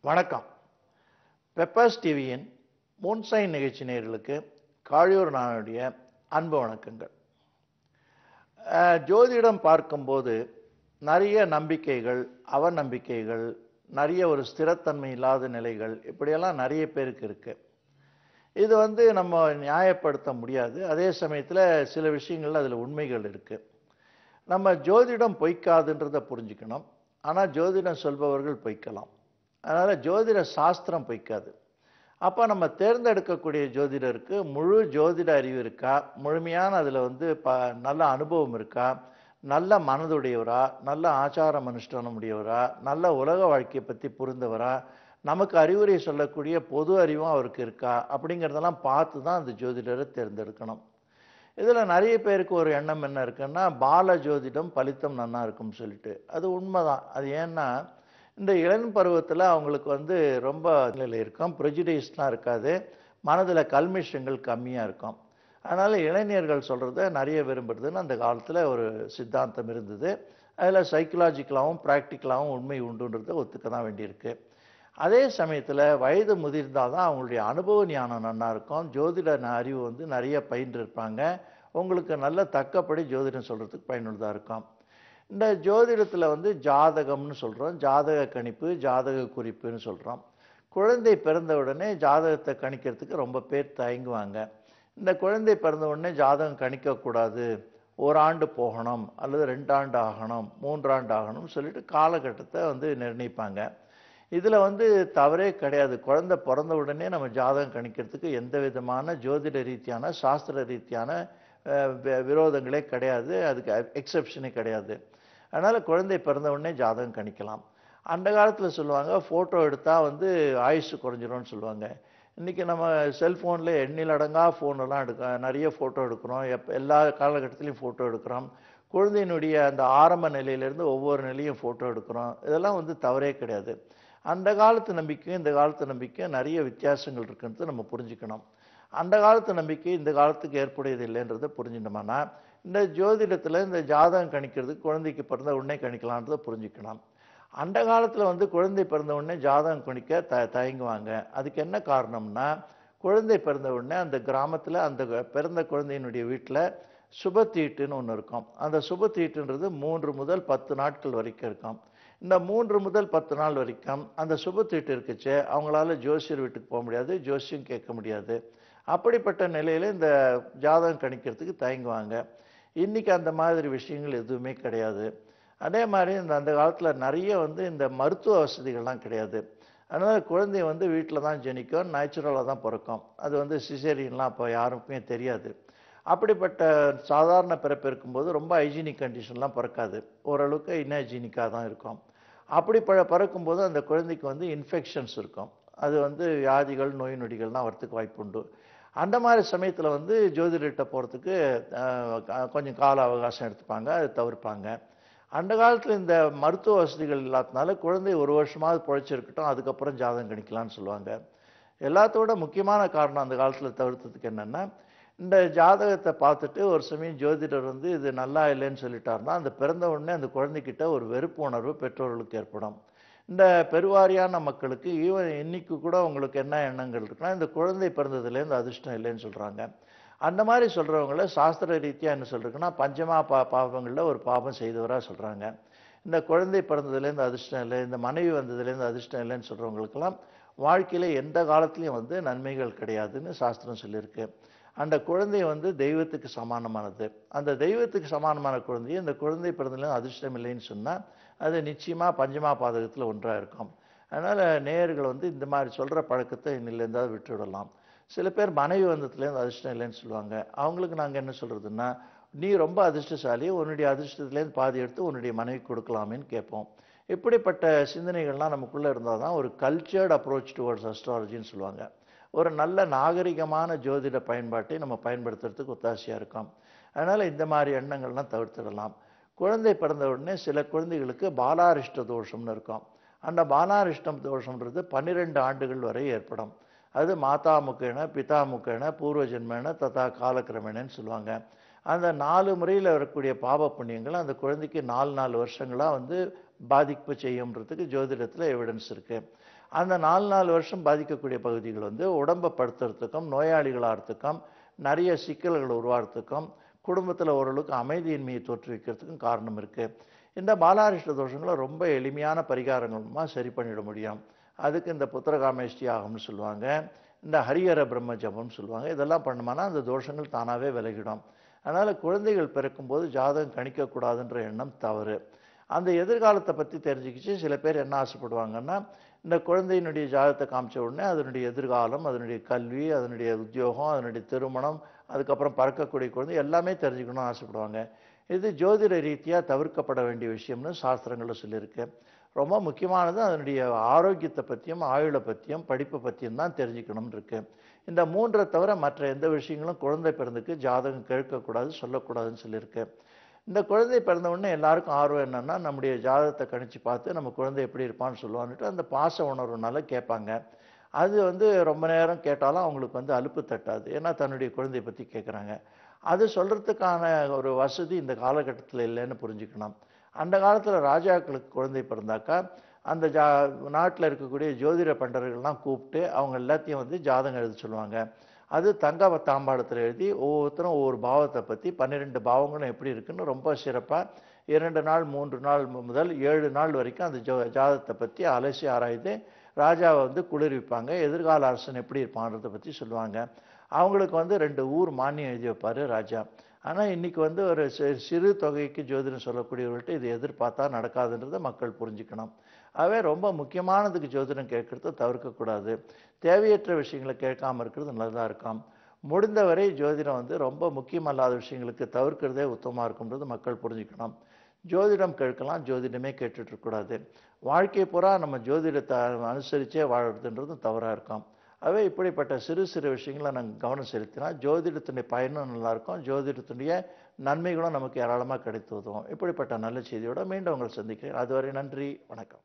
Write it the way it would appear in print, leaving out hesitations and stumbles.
வணக்கம். பெப்பர்ஸ் டிவியின் மூன்சைன் நிகழ்ச்சி நேயர்களுக்கு காழியூர் நானுடைய அன்பு வணக்கங்கள். ஜோதிடம் பார்க்கும்போது நிறைய நம்பிக்கைகள், அவநம்பிக்கைகள், நிறைய ஒரு ஸ்திரத்தன்மை இல்லாத நிலைகள் இப்படியெல்லாம் நிறைய பேருக்கு இருக்கு. இது நம்ம நியாயப்படுத்த முடியாது. அதே சமயத்தில் சில விஷயங்கள் அதில் உண்மைகள் இருக்கு. நம்ம ஜோதிடம் பொய்க்காதுன்றதை புரிஞ்சுக்கணும். ஆனால் ஜோதிடம் சொல்பவர்கள் பொய்க்கலாம். அதனால் ஜோதிட சாஸ்திரம் பொய்க்காது. அப்போ நம்ம தேர்ந்தெடுக்கக்கூடிய ஜோதிடருக்கு முழு ஜோதிட அறிவு இருக்கா, முழுமையான அதில் நல்ல அனுபவம் இருக்கா, நல்ல மனதுடையவரா, நல்ல ஆச்சாரம் அனுஷ்டானம் உடையவரா, நல்ல உலக வாழ்க்கையை பற்றி புரிந்தவரா, நமக்கு அறிவுரை சொல்லக்கூடிய பொது அறிவும் அவருக்கு இருக்கா அப்படிங்கிறதெல்லாம் பார்த்து தான் அந்த ஜோதிடரை தேர்ந்தெடுக்கணும். இதில் நிறைய பேருக்கு ஒரு எண்ணம் என்ன இருக்குன்னா, பால ஜோதிடம் பலித்தம் நன்னா இருக்கும்னு சொல்லிட்டு. அது உண்மைதான். அது ஏன்னா இந்த இளம் பருவத்தில் அவங்களுக்கு ரொம்ப நிலையில் இருக்கும், ப்ரெஜுடைஸ்லாம் இருக்காது, மனதில் கல்மிஷங்கள் கம்மியாக இருக்கும். அதனால் இளைஞர்கள் சொல்கிறத நிறைய விரும்புறதுன்னு அந்த காலத்தில் ஒரு சித்தாந்தம் இருந்தது. அதில் சைக்கலாஜிக்கலாகவும் ப்ராக்டிக்கலாகவும் உண்மை உண்டுன்றதை ஒத்துக்க தான் வேண்டியிருக்கு. அதே சமயத்தில் வயது முதிர்ந்தால் தான் அவங்களுடைய அனுபவ ஞானம் நல்லா இருக்கும். ஜோதிட அறிவு நிறைய பயின்று இருப்பாங்க. உங்களுக்கு நல்ல தக்கப்படி ஜோதிடம் சொல்கிறதுக்கு பயனுள்ளதாக இருக்கும். இந்த ஜோதிடத்தில் ஜாதகம்னு சொல்கிறோம், ஜாதக கணிப்பு, ஜாதக குறிப்புன்னு சொல்கிறோம். குழந்தை பிறந்த உடனே ஜாதகத்தை கணிக்கிறதுக்கு ரொம்ப பேர் தயங்குவாங்க. இந்த குழந்தை பிறந்த உடனே ஜாதகம் கணிக்கக்கூடாது, 1 ஆண்டு போகணும் அல்லது 2 ஆண்டு ஆகணும், 3 ஆண்டு ஆகணும்னு சொல்லிட்டு காலகட்டத்தை நிர்ணயிப்பாங்க. இதில் தவறே கிடையாது. குழந்தை பிறந்த உடனே நம்ம ஜாதகம் கணிக்கிறதுக்கு எந்த விதமான ஜோதிட ரீதியான சாஸ்திர ரீதியான விரோதங்களே கிடையாது, அதுக்கு எக்ஸப்ஷனே கிடையாது. அதனால் குழந்தை பிறந்த உடனே ஜாதகம் கணிக்கலாம். அந்த காலத்தில் சொல்லுவாங்க ஃபோட்டோ எடுத்தால் ஆயுசு குறைஞ்சிரும்னு சொல்லுவாங்க. இன்றைக்கி நம்ம செல்ஃபோனில் எண்ணிலடங்கா ஃபோனெல்லாம் நிறைய ஃபோட்டோ எடுக்கிறோம். எல்லா காலகட்டத்திலையும் ஃபோட்டோ எடுக்கிறோம். குழந்தையினுடைய அந்த ஆரம்ப நிலையிலேருந்து ஒவ்வொரு நிலையும் ஃபோட்டோ எடுக்கிறோம். இதெல்லாம் தவறே கிடையாது. அந்த காலத்து நம்பிக்கையும் இந்த காலத்து நம்பிக்கையும் நிறைய வித்தியாசங்கள் இருக்குன்றது நம்ம புரிஞ்சுக்கணும். அந்த காலத்து நம்பிக்கை இந்த காலத்துக்கு ஏற்புடையது இல்லைன்றதை புரிஞ்சுட்டோம்னா, இந்த ஜோதிடத்தில் இந்த ஜாதகம் கணிக்கிறதுக்கு குழந்தைக்கு பிறந்த உடனே கணிக்கலான்றதை புரிஞ்சுக்கணும். அந்த காலத்தில் குழந்தை பிறந்த உடனே ஜாதகம் கணிக்க தயங்குவாங்க. அதுக்கு என்ன காரணம்னா, குழந்தை பிறந்த உடனே அந்த கிராமத்தில் அந்த பிறந்த குழந்தையினுடைய வீட்டில் சுபத்தீட்டுன்னு ஒன்று இருக்கும். அந்த சுபத்தீட்டுன்றது 3 முதல் 10 நாட்கள் வரைக்கும் இருக்கும். இந்த 3 முதல் 10 நாள் வரைக்கும் அந்த சுபத்தீட்டு இருக்குச்சு, அவங்களால ஜோசியர் வீட்டுக்கு போக முடியாது, ஜோசியம் கேட்க முடியாது. அப்படிப்பட்ட நிலையில் இந்த ஜாதகம் கணிக்கிறதுக்கு தயங்குவாங்க. இன்றைக்கி அந்த மாதிரி விஷயங்கள் எதுவுமே கிடையாது. அதே மாதிரி அந்த காலத்தில் நிறைய இந்த மருத்துவ வசதிகள்லாம் கிடையாது. அதனால் குழந்தை வீட்டில் தான் ஜனிக்கும், நேச்சுரலாக தான் பிறக்கும். அது சிசேரியன்லாம் அப்போ யாருக்குமே தெரியாது. அப்படிப்பட்ட சாதாரண பிறப்பு இருக்கும்போது ரொம்ப ஹைஜீனிக் கண்டிஷன்லாம் பிறக்காது, ஓரளவுக்கு இன்ஹைஜீனிக்காக தான் இருக்கும். அப்படி பிறக்கும்போது அந்த குழந்தைக்கு இன்ஃபெக்ஷன்ஸ் இருக்கும். அது வியாதிகள், நோய் நொடிகள்லாம் வரத்துக்கு வாய்ப்பு உண்டு. அந்த மாதிரி சமயத்தில் ஜோதிடர்கிட்ட போகிறதுக்கு கொஞ்சம் கால அவகாசம் எடுத்துப்பாங்க, அதை தவிர்ப்பாங்க. அந்த காலத்தில் இந்த மருத்துவ வசதிகள் இல்லாததுனால குழந்தை 1 வருஷமாவது பிழைச்சிருக்கட்டும், அதுக்கப்புறம் ஜாதகம் கணிக்கலாம்னு சொல்லுவாங்க. எல்லாத்தோட முக்கியமான காரணம் அந்த காலத்தில் தவிர்த்ததுக்கு என்னென்னா, இந்த ஜாதகத்தை பார்த்துட்டு ஒரு சமயம் ஜோதிடர் இது நல்லா இல்லைன்னு சொல்லிட்டாருன்னா, அந்த பிறந்த உடனே அந்த குழந்தைகிட்ட ஒரு வெறுப்பு உணர்வு பெற்றோர்களுக்கு ஏற்படும். இந்த பெருவாரியான மக்களுக்கு இன்னைக்கு கூட உங்களுக்கு என்ன எண்ணங்கள் இருக்குன்னா, இந்த குழந்தை பிறந்ததுலேருந்து அதிர்ஷ்டம் இல்லைன்னு சொல்கிறாங்க. அந்த மாதிரி சொல்கிறவங்கள சாஸ்திர ரீதியாக என்ன சொல்கிறதுன்னா, பஞ்சமா பாவங்களில் ஒரு பாவம் செய்தவராக சொல்கிறாங்க. இந்த குழந்தை பிறந்ததுலேருந்து அதிர்ஷ்டம் இல்லை, இந்த மனைவி வந்ததுலேருந்து அதிர்ஷ்டம் இல்லைன்னு சொல்கிறவங்களுக்கெல்லாம் வாழ்க்கையில் எந்த காலத்துலேயும் நன்மைகள் கிடையாதுன்னு சாஸ்திரம் சொல்லியிருக்கு. அந்த குழந்தை தெய்வத்துக்கு சமானமானது. அந்த தெய்வத்துக்கு சமானமான குழந்தையை இந்த குழந்தை பிறந்ததுலேருந்து அதிர்ஷ்டம் இல்லைன்னு சொன்னால் அது நிச்சயமாக பஞ்சமா பாதகத்தில் ஒன்றாக இருக்கும். அதனால் நேயர்கள் இந்த மாதிரி சொல்கிற பழக்கத்தை இன்னிலேருந்தாவது விட்டுவிடலாம். சில பேர் மனைவி வந்ததுலேருந்து அதிர்ஷ்டம் இல்லைன்னு சொல்லுவாங்க. அவங்களுக்கு நாங்கள் என்ன சொல்கிறதுன்னா, நீ ரொம்ப அதிர்ஷ்டசாலி, உன்னுடைய அதிர்ஷ்டத்துலேருந்து பாதி எடுத்து உன்னுடைய மனைவி கொடுக்கலாமேன்னு கேட்போம். இப்படிப்பட்ட சிந்தனைகள்லாம் நமக்குள்ளே இருந்தால் தான் ஒரு கல்ச்சர்ட் அப்ரோச் டுவர்ட்ஸ் அஸ்ட்ராலஜின்னு சொல்லுவாங்க. ஒரு நல்ல நாகரிகமான ஜோதிட பயன்பாட்டை நம்ம பயன்படுத்துறதுக்கு ஒத்தாசையாக இருக்கும். அதனால் இந்த மாதிரி எண்ணங்கள்லாம் தவிர்த்திடலாம். குழந்தை பிறந்த உடனே சில குழந்தைகளுக்கு பாலாரிஷ்ட தோஷம்னு இருக்கும். அந்த பாலாரிஷ்டம் தோஷம்ன்றது 12 ஆண்டுகள் வரை ஏற்படும். அது மாதா முக்கேன, பிதா முக்கேன, பூர்வ ஜென்மேன, ததா காலக்கிரமேனன்னு சொல்லுவாங்க. அந்த 4 முறையில் வரக்கூடிய பாவ புண்ணியங்கள் அந்த குழந்தைக்கு 4 வருஷங்களாக பாதிப்பு செய்யும்ன்றதுக்கு ஜோதிடத்தில் எவிடன்ஸ் இருக்குது. அந்த 4 வருஷம் பாதிக்கக்கூடிய பகுதிகள் வந்து உடம்பை படுத்துறதுக்கும், நோயாளிகளாகிறதுக்கும், நிறைய சிக்கல்கள் உருவாகிறதுக்கும், குடும்பத்தில் ஓரளவுக்கு அமைதியின்மையை தோற்றுவிக்கிறதுக்கும் காரணம் இருக்குது. இந்த பாலாரிஷ்ட தோஷங்களை ரொம்ப எளிமையான பரிகாரங்கள் மூலமாக சரி பண்ணிட முடியும். அதுக்கு இந்த புத்திரகாமேஷ்டி யாகம்னு சொல்லுவாங்க, இந்த ஹரிஹர பிரம்ம ஜபம்னு சொல்லுவாங்க. இதெல்லாம் பண்ணோம்னா அந்த தோஷங்கள் தானாகவே விலகிடும். அதனால் குழந்தைகள் பிறக்கும்போது ஜாதகம் கணிக்கக்கூடாதுன்ற எண்ணம் தவறு. அந்த எதிர்காலத்தை பற்றி தெரிஞ்சுக்கிச்சு சில பேர் என்ன ஆசைப்படுவாங்கன்னா, இந்த குழந்தையினுடைய ஜாதகத்தை காமிச்ச உடனே அதனுடைய எதிர்காலம், அதனுடைய கல்வி, அதனுடைய உத்தியோகம், அதனுடைய திருமணம், அதுக்கப்புறம் பறக்கக்கூடிய குழந்தை எல்லாமே தெரிஞ்சுக்கணும்னு ஆசைப்படுவாங்க. இது ஜோதிட ரீதியாக தவிர்க்கப்பட வேண்டிய விஷயம்னு சாஸ்திரங்களில் சொல்லியிருக்கு. ரொம்ப முக்கியமானது அதனுடைய ஆரோக்கியத்தை பற்றியும், ஆயுளை பற்றியும், படிப்பை பற்றியும் தான் தெரிஞ்சுக்கணும்னு இருக்கு. இந்த 3 தவிர மற்ற எந்த விஷயங்களும் குழந்தை பிறந்துக்கு ஜாதகம் கேட்கக்கூடாது, சொல்லக்கூடாதுன்னு சொல்லியிருக்கு. இந்த குழந்தை பிறந்த உடனே எல்லாருக்கும் ஆர்வம் என்னன்னா, நம்முடைய ஜாதகத்தை கணிச்சு பார்த்து நம்ம குழந்தை எப்படி இருப்பான்னு சொல்லுவான்னுட்டு அந்த பாச உணர்வுனால கேட்பாங்க. அது வந்து ரொம்ப நேரம் கேட்டாலும் அவங்களுக்கு வந்து அலுப்பு தட்டாது. ஏன்னா தன்னுடைய குழந்தையை பற்றி கேட்குறாங்க. அது சொல்கிறதுக்கான ஒரு வசதி இந்த காலகட்டத்தில் இல்லைன்னு புரிஞ்சுக்கணும். அந்த காலத்தில் ராஜாக்களுக்கு குழந்தை பிறந்தாக்கா அந்த நாட்டில் இருக்கக்கூடிய ஜோதிட பண்டர்கள்லாம் கூப்பிட்டு அவங்க எல்லாத்தையும் வந்து ஜாதகம் எழுத சொல்லுவாங்க. அது தங்க தாம்பாளத்தில் எழுதி ஒவ்வொருத்தரும் ஒவ்வொரு பாவத்தை பற்றி 12 பாவங்களும் எப்படி இருக்குன்னு ரொம்ப சிறப்பாக 2 நாள் 3 நாள் முதல் 7 நாள் வரைக்கும் அந்த ஜாதகத்தை பற்றி அலசி ஆராய்ந்து ராஜாவை வந்து குளிர்விப்பாங்க. எதிர்கால அரசன் எப்படி இருப்பான்றதை பற்றி சொல்லுவாங்க. அவங்களுக்கு வந்து 2 ஊர் மானியம் எழுதி வைப்பார் ராஜா. ஆனால் இன்றைக்கி வந்து ஒரு சிறு தொகைக்கு ஜோதிடம் சொல்லக்கூடியவர்கள்ட்ட இது எதிர்பார்த்தா நடக்காதுன்றதை மக்கள் புரிஞ்சுக்கணும். ஆகவே ரொம்ப முக்கியமானதுக்கு ஜோதிடம் கேட்கறத தவிர்க்கக்கூடாது. தேவையற்ற விஷயங்களை கேட்காமல் இருக்கிறது நல்லதாக இருக்கும். முடிந்தவரை ஜோதிடம் வந்து ரொம்ப முக்கியமல்லாத விஷயங்களுக்கு தவிர்க்கிறதே உத்தமமாக இருக்கும்ன்றது மக்கள் புரிஞ்சுக்கணும். ஜோதிடம் கேட்கலாம், ஜோதிடமே கேட்டுட்டு இருக்கக்கூடாது. வாழ்க்கை பூரா நம்ம ஜோதிடத்தை அனுசரித்தே வாழ்றதுன்றதும் தவறாக இருக்கும். ஆகவே இப்படிப்பட்ட சிறு சிறு விஷயங்களை நாங்கள் கவனம் செலுத்தினா ஜோதிடத்தினுடைய பயனும் நல்லாயிருக்கும், ஜோதிடத்தினுடைய நன்மைகளும் நமக்கு ஏராளமாக கிடைத்து உதவும். இப்படிப்பட்ட நல்ல செய்தியோடு மீண்டும் உங்களை சந்திக்கிறேன். அதுவரை நன்றி, வணக்கம்.